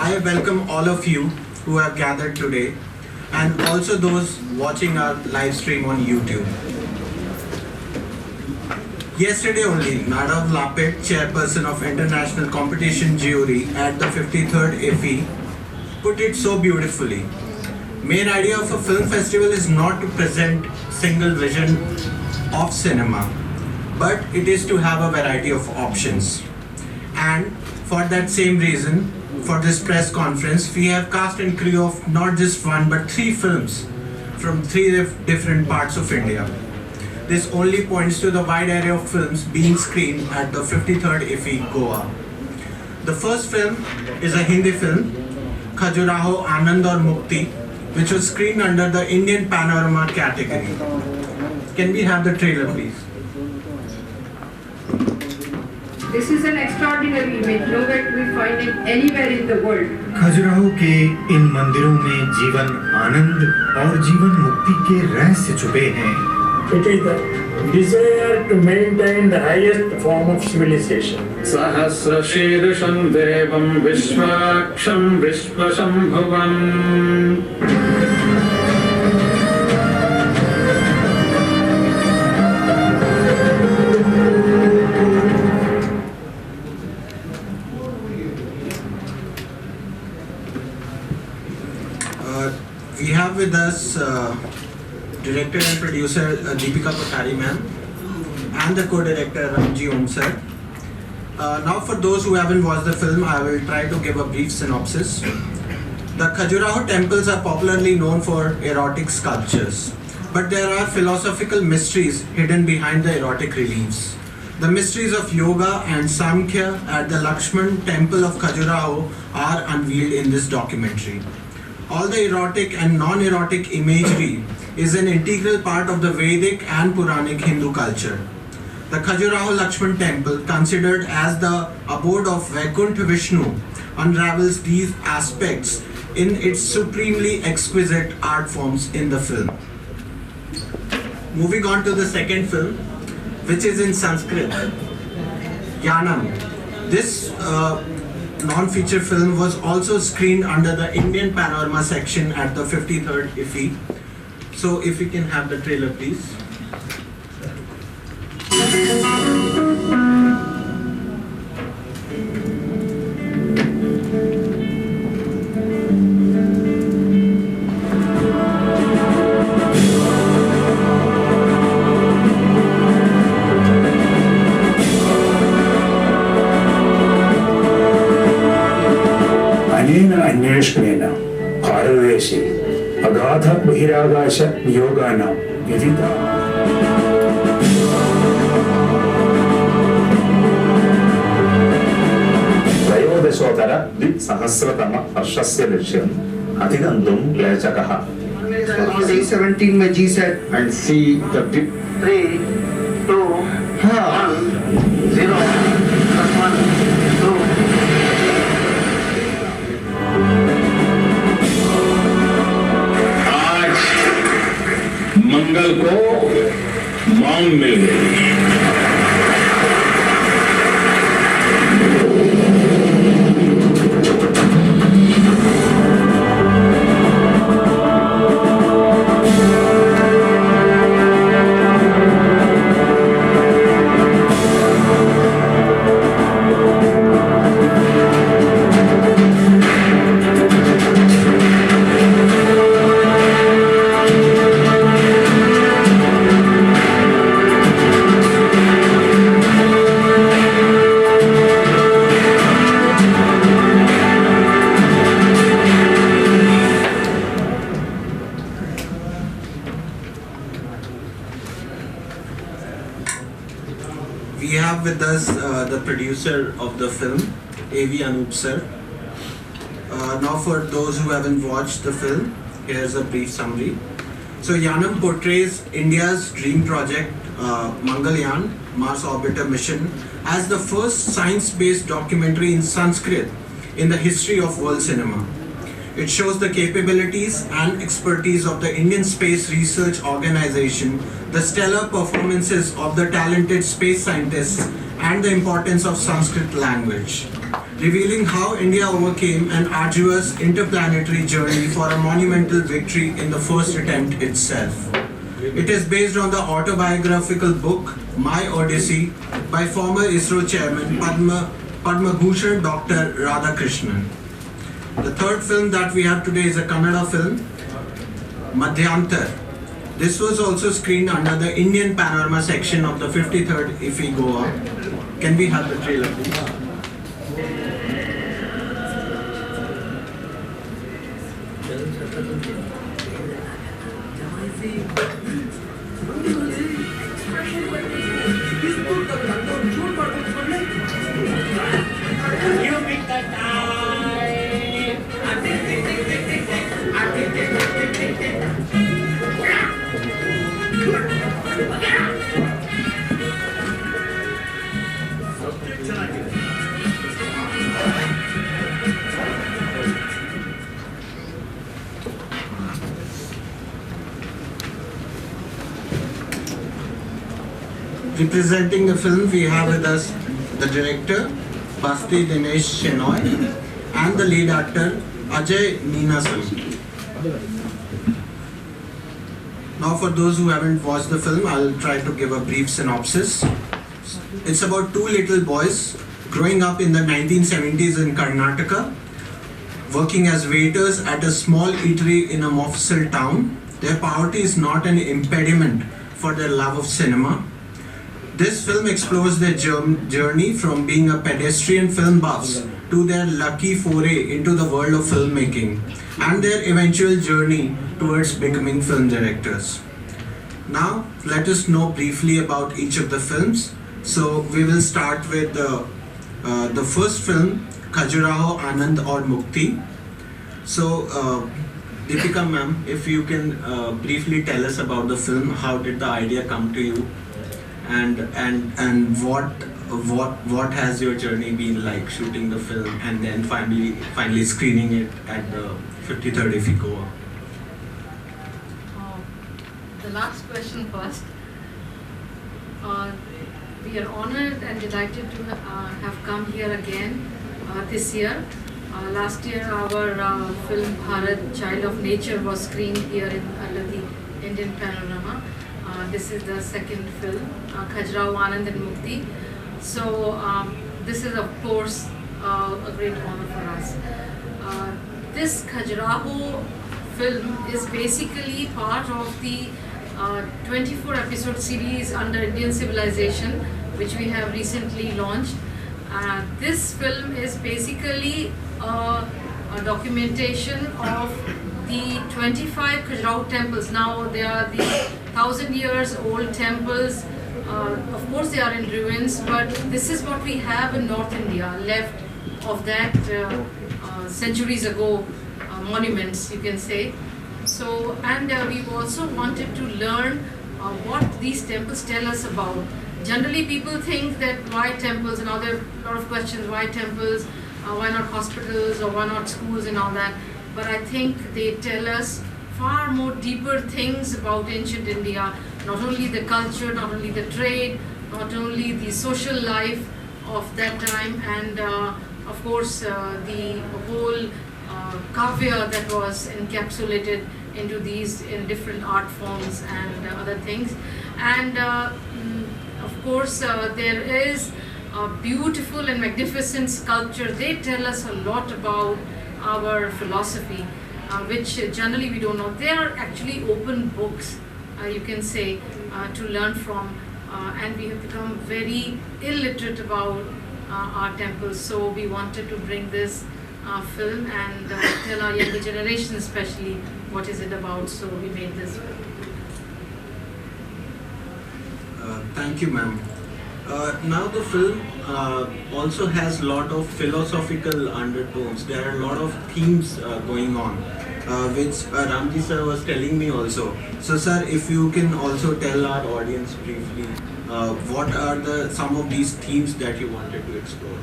I welcome all of you who have gathered today and also those watching our live stream on YouTube. Yesterday only, Nadav Lapet, chairperson of International Competition Jury at the 53rd IFFI, put it so beautifully. Main idea of a film festival is not to present single vision of cinema, but it is to have a variety of options. And for that same reason, for this press conference, we have cast and crew of not just one but 3 films from 3 different parts of India. This only points to the wide array of films being screened at the 53rd IFFI Goa. The first film is a Hindi film, Khajuraho Anand aur Mukti, which was screened under the Indian Panorama category. Can we have the trailer, please? This is an extraordinary image, nowhere to be find it anywhere in the world. Khajuraho के इन मंदिरों में जीवन आनंद और जीवन मुक्ति के रहस्य छुपे हैं। It is the desire to maintain the highest form of civilization. सहस्रशीर्षं देवं विश्वाक्षं विश्वशम्भुवम् We have with us director and producer Deepika Patari ma'am and the co-director Ramji Om sir. Now for those who haven't watched the film, I will try to give a brief synopsis. The Khajuraho temples are popularly known for erotic sculptures, but there are philosophical mysteries hidden behind the erotic reliefs. The mysteries of yoga and Samkhya at the Lakshman temple of Khajuraho are unveiled in this documentary. All the erotic and non-erotic imagery is an integral part of the Vedic and Puranic Hindu culture. The Khajuraho Lakshman temple, considered as the abode of Vaikuntha Vishnu, unravels these aspects in its supremely exquisite art forms in the film. Moving on to the second film, which is in Sanskrit, Yanam. This non-feature film was also screened under the Indian Panorama section at the 53rd IFFI. So if we can have the trailer, please. अनेन अन्वेषणेन भारतदेशे अगाध बहिराकाश नियोगानां विविध त्रयोदशोत्तर द्विसहस्रतम वर्षस्य लक्ष्यम् अधिगन्तुं क्लेशकः। C17 में G set And C30 3 2 1 0 +1 2 आज मंगल को मौन मिल गई। We have with us the producer of the film, A.V. Anup sir. Now for those who haven't watched the film, here's a brief summary. So Yanam portrays India's dream project, Mangalyaan, Mars Orbiter mission, as the first science-based documentary in Sanskrit in the history of world cinema. It shows the capabilities and expertise of the Indian Space Research Organization, the stellar performances of the talented space scientists, and the importance of Sanskrit language. revealing how India overcame an arduous interplanetary journey for a monumental victory in the first attempt itself. It is based on the autobiographical book My Odyssey by former ISRO chairman Padma Bhushan Dr. Radhakrishnan. The third film that we have today is a Kannada film, Madhyantar. This was also screened under the Indian Panorama section of the 53rd IFFI Goa. Can we have the trailer, please? Representing the film, we have with us the director, Basti Dinesh Shenoy, and the lead actor, Ajay Neenasam. Now for those who haven't watched the film, I'll try to give a brief synopsis. It's about two little boys growing up in the 1970s in Karnataka, working as waiters at a small eatery in a Mofussil town. Their poverty is not an impediment for their love of cinema. This film explores their journey from being a pedestrian film buffs to their lucky foray into the world of filmmaking and their eventual journey towards becoming film directors. Now, let us know briefly about each of the films. So, we will start with the first film, Khajuraho, Anand aur Mukti. So, Deepika ma'am, if you can briefly tell us about the film, how did the idea come to you? And what has your journey been like shooting the film and then finally screening it at the 53rd IFFI Goa? The last question first. We are honored and delighted to have come here again this year. Last year our film Bharat, Child of Nature was screened here under the Indian Panorama. This is the second film, Khajuraho, Anand and Mukti. So this is of course a great honor for us. This Khajuraho film is basically part of the 24 episode series under Indian Civilization, which we have recently launched. This film is basically a documentation of the 25 Khajuraho temples. Now they are the 1,000 years old temples. Of course they are in ruins, but this is what we have in North India left of that centuries ago monuments, you can say. So, and we've also wanted to learn what these temples tell us about. Generally people think that why temples, and now there are a lot of questions, why temples, why not hospitals, or why not schools and all that. But I think they tell us far more deeper things about ancient India, not only the culture, not only the trade, not only the social life of that time, and of course the whole kavya that was encapsulated into these in different art forms and other things. And of course there is a beautiful and magnificent sculpture. They tell us a lot about our philosophy, which generally we don't know. They are actually open books, you can say, to learn from, and we have become very illiterate about our temples. So we wanted to bring this film and tell our younger generation especially what is it about. So we made this film. Thank you, ma'am. Now the film also has a lot of philosophical undertones. There are a lot of themes going on, which Ramji sir was telling me also. So sir, if you can also tell our audience briefly, what are some of these themes that you wanted to explore?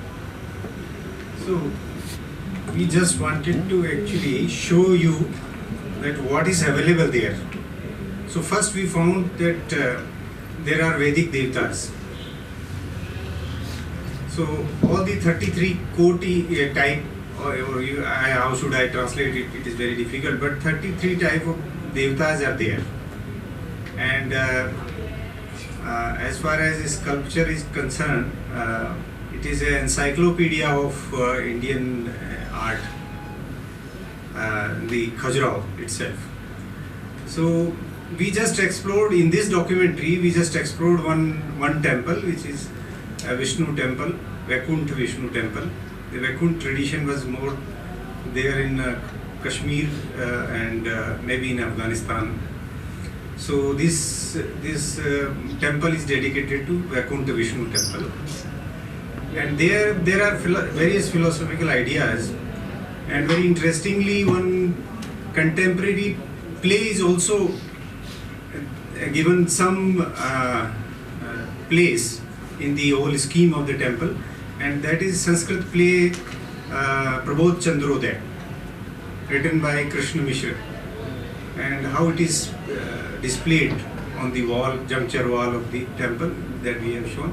So we just wanted to actually show you that what is available there. So first we found that there are Vedic Devatas. So all the 33 Koti type, how should I translate it? It is very difficult, but 33 type of devatas are there. And as far as sculpture is concerned, it is an encyclopedia of Indian art, the Khajuraho itself. So we just explored in this documentary. We just explored one temple, which is a Vishnu temple, Vaikuntha Vishnu temple. The Vaikuntha tradition was more there in Kashmir and maybe in Afghanistan. So this temple is dedicated to Vaikuntha Vishnu temple, and there are various philosophical ideas, and very interestingly, one contemporary play is also given some place in the whole scheme of the temple, and that is Sanskrit play Prabodh Chandrodaya, written by Krishna Mishra, and how it is displayed on the wall, juncture wall of the temple that we have shown.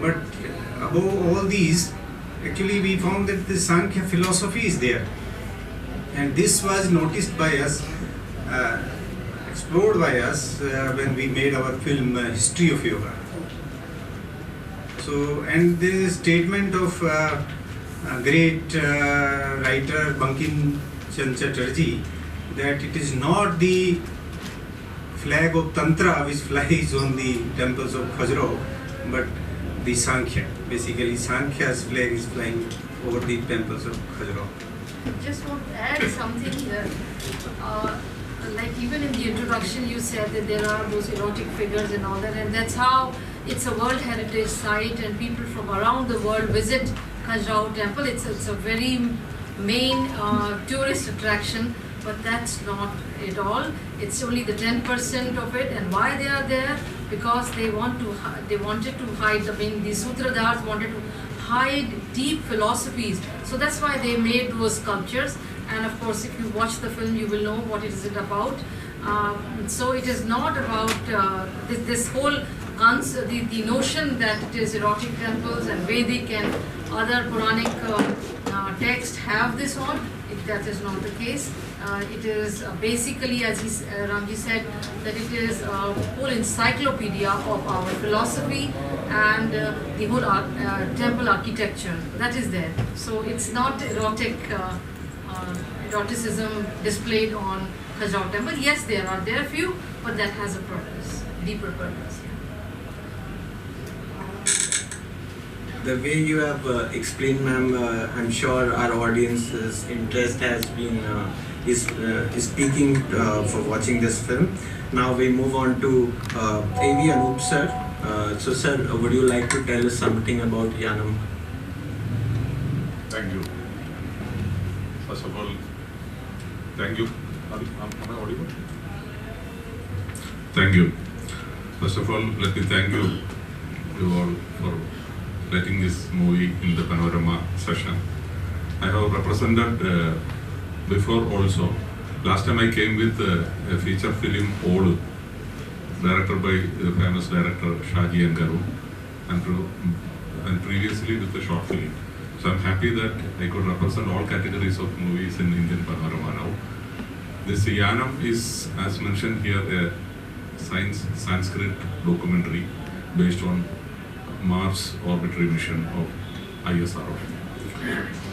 But above all these, actually we found that the Sankhya philosophy is there, and this was noticed by us, explored by us when we made our film History of Yoga. So, and there is a statement of great writer Bankim Chand Chatterjee that it is not the flag of Tantra which flies on the temples of Khajuraho, but the Sankhya. Basically, Sankhya's flag is flying over the temples of Khajuraho. I just want to add something here. Like even in the introduction, you said that there are those erotic figures and all that, and that's how it's a World Heritage Site, and people from around the world visit Khajuraho Temple. It's a very main tourist attraction, but that's not it all. It's only the 10% of it, and why they are there? Because they wanted to hide. I mean, the Sutradhars wanted to hide deep philosophies. So that's why they made those sculptures. And of course, if you watch the film, you will know what it is about. So it is not about this whole the notion that it is erotic temples and Vedic and other Puranic texts have this on. That is not the case. It is basically, as Ramji said, that it is a whole encyclopedia of our philosophy and the whole temple architecture that is there. So it's not eroticism displayed on Khajuraho temple. Yes, there are few, but that has a purpose, deeper purpose. The way you have explained, ma'am, I'm sure our audience's interest has been is speaking for watching this film. Now we move on to A.V. Anup sir. So sir, would you like to tell us something about Yanam? Thank you. First of all, thank you. Am I audible? Thank you. First of all, let me thank you all for letting this movie in the Panorama session. I have represented before also. Last time I came with a feature film, Odu, directed by the famous director Shaji and Garu, and previously with the short film. So I'm happy that I could represent all categories of movies in Indian Panorama now. This Yanam is, as mentioned here, a Sanskrit documentary based on Mars orbitary mission of ISRO.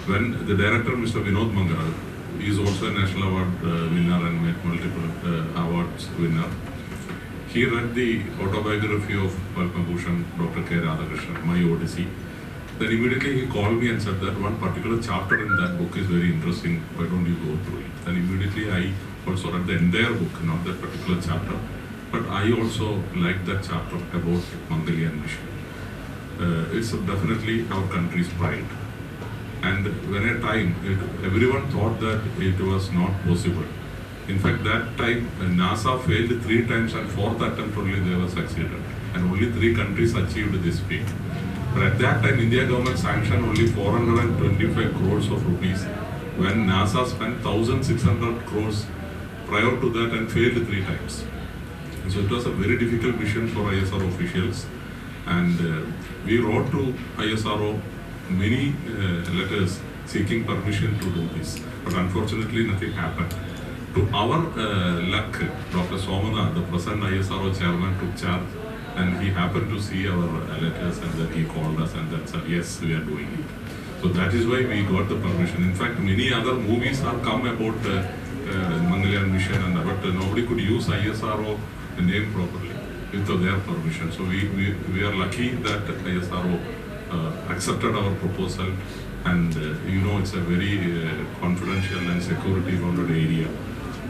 When the director, Mr. Vinod Mangal, he is also a national award winner and multiple awards winner. He read the autobiography of Padma Bhushan, Dr. K. Radhakrishnan, My Odyssey. Then immediately he called me and said that one particular chapter in that book is very interesting, why don't you go through it? Then immediately I also read the entire book, not that particular chapter, but I also liked that chapter about Mongolian mission. It's definitely our country's pride. And when a time, everyone thought that it was not possible. In fact, that time NASA failed 3 times and 4th attempt only they were succeeded. And only 3 countries achieved this feat. But at that time, India government sanctioned only 425 crores of rupees when NASA spent 1,600 crores prior to that and failed 3 times. So it was a very difficult mission for ISRO officials. And we wrote to ISRO many letters seeking permission to do this, but unfortunately nothing happened. To our luck, Dr. Somana, the present ISRO chairman, took charge, and he happened to see our letters, and then he called us and then said, yes, we are doing it. So that is why we got the permission. In fact, many other movies have come about Mangalyaan mission, but nobody could use ISRO name properly with their permission. So we are lucky that ISRO accepted our proposal, and it's a very confidential and security bounded area.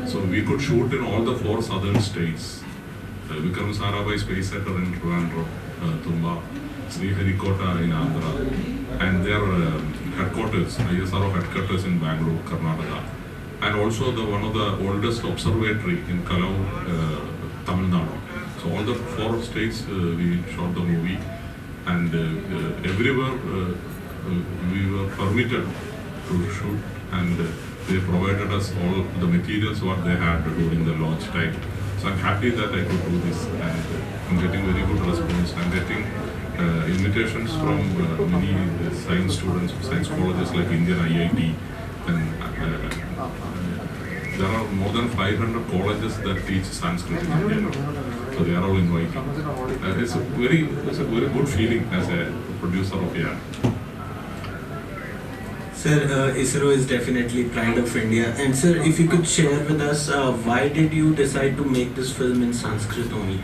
So we could shoot in all the 4 southern states. Vikram Sarabhai Space Center in Trivandrum, Tumba, Sriharikota in Andhra, and their headquarters, ISRO headquarters in Bangalore, Karnataka, and also one of the oldest observatory in Kalau, Tamil Nadu. So all the 4 states we shot the movie, and everywhere we were permitted to shoot, and they provided us all the materials what they had during the launch time. So I'm happy that I could do this, and I'm getting very good response. I'm getting invitations from many science students, science colleges like Indian IIT, and there are more than 500 colleges that teach Sanskrit in India. So they are all inviting. It's a very good feeling as a producer of yarn. Sir, ISRO is definitely pride of India. And sir, if you could share with us, why did you decide to make this film in Sanskrit only?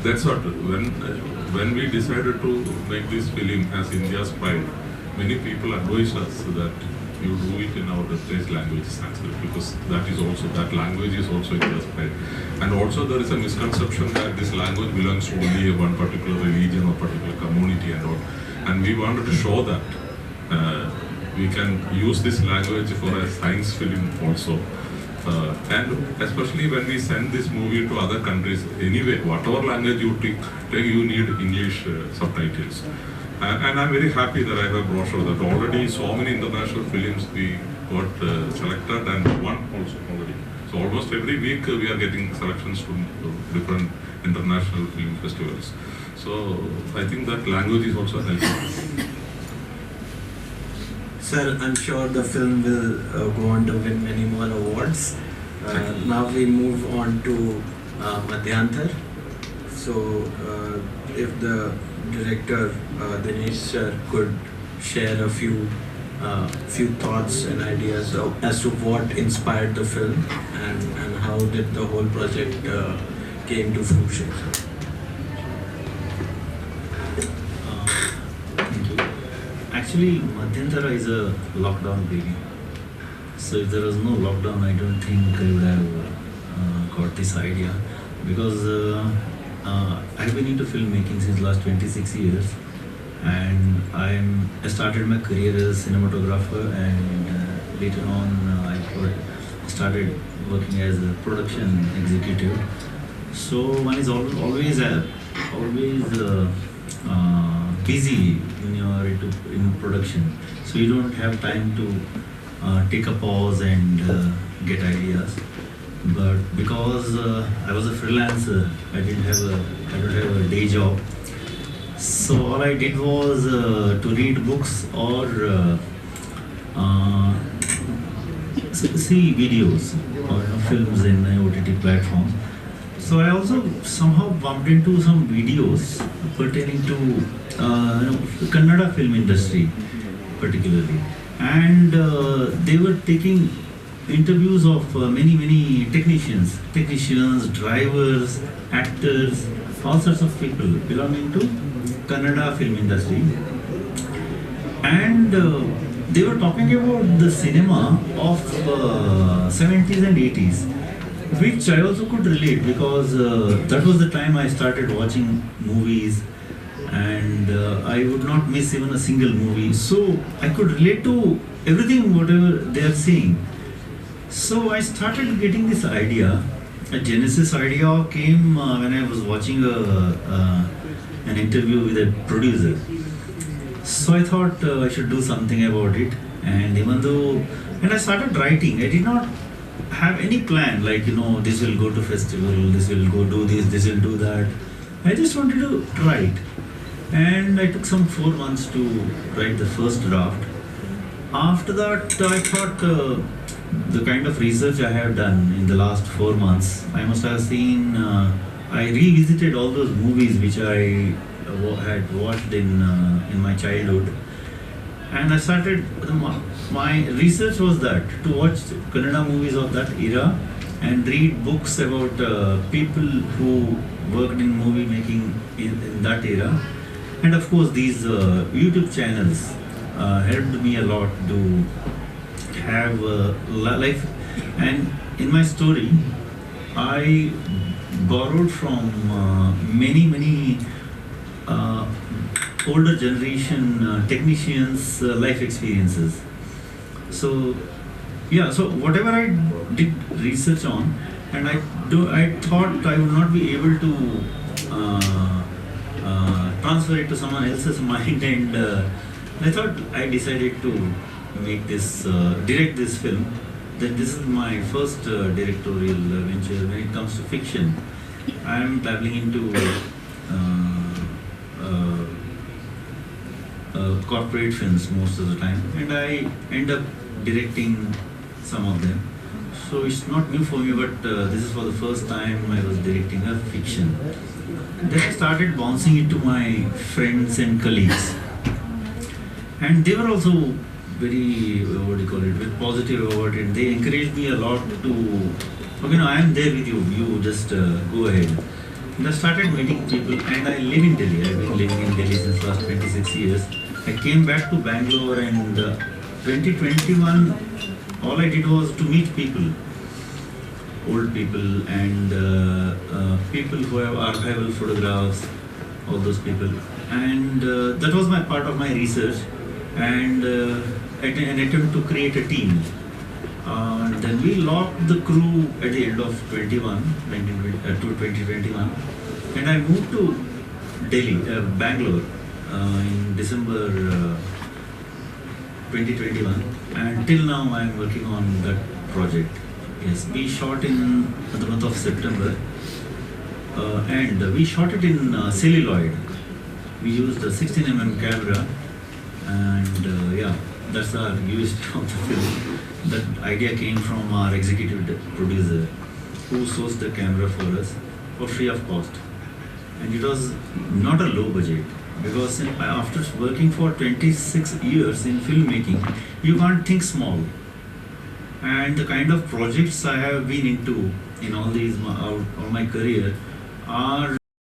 That's what, when we decided to make this film as India's pride, many people advised us that you do it in our birthplace language, Sanskrit, because that language is also India's pride. And also there is a misconception that this language belongs to only one particular religion or particular community and all. And we wanted to show that we can use this language for a science film also. And especially when we send this movie to other countries, anyway, whatever language you take you need English subtitles. And I'm very happy that I have a brochure that already so many international films we got selected, and one also already. So almost every week we are getting selections to different international film festivals. So I think that language is also helpful. Sir, I'm sure the film will go on to win many more awards. Now we move on to Madhyantar. So if the director Dinesh sir could share a few thoughts and ideas as to what inspired the film and how did the whole project came to fruition. Actually, Madhyantara is a lockdown baby. So if there was no lockdown, I don't think I would have got this idea, because I've been into filmmaking since last 26 years, and I started my career as a cinematographer, and later on I started working as a production executive. So one is always busy when you are in production, so you don't have time to take a pause and get ideas. But because I was a freelancer, I don't have a day job, so all I did was to read books or see videos or films in OTT platforms. So I also somehow bumped into some videos pertaining to Kannada film industry particularly, and they were taking interviews of many technicians, drivers, actors, all sorts of people belonging to Kannada film industry, and they were talking about the cinema of 70s and 80s, which I also could relate, because that was the time I started watching movies, and I would not miss even a single movie, so I could relate to everything whatever they are saying. So I started getting this idea. A genesis idea came when I was watching an interview with a producer. So I thought I should do something about it, and I started writing. I did not have any plan, like, this will go to festival, this will go do this will do that. I just wanted to write. and I took some 4 months to write the first draft. After that, I thought the kind of research I have done in the last 4 months, I must have seen, I revisited all those movies which I had watched in my childhood. And I started, my research was that to watch Kannada movies of that era and read books about people who worked in movie making in that era. And of course, these YouTube channels helped me a lot to have life. And in my story, I borrowed from many older generation technicians' life experiences. So yeah, so whatever I did research on, and I thought I would not be able to transfer it to someone else's mind, and I thought I decided to make this direct this film. That this is my first directorial venture when it comes to fiction. I am dabbling into corporate films most of the time, and I end up directing some of them. So it's not new for me, but this is for the first time I was directing a fiction. Then I started bouncing it to my friends and colleagues, and they were also very, very positive about it. They encouraged me a lot to, okay, no, I am there with you, you just go ahead. And I started meeting people, and I live in Delhi. I've been living in Delhi since last 26 years. I came back to Bangalore, and 2021, all I did was to meet people, old people, and people who have archival photographs, all those people. And that was my part of my research, and an attempt to create a team. Then we locked the crew at the end of 2021, and I moved to Delhi, Bangalore, in December 2021, and till now I am working on that project. Yes, we shot in the month of September, and we shot it in celluloid. We used a 16mm camera, and yeah, that's our USP of the film. That idea came from our executive producer, who sourced the camera for us for free of cost. And it was not a low budget, because after working for 26 years in filmmaking, you can't think small. And the kind of projects I have been into in all my career are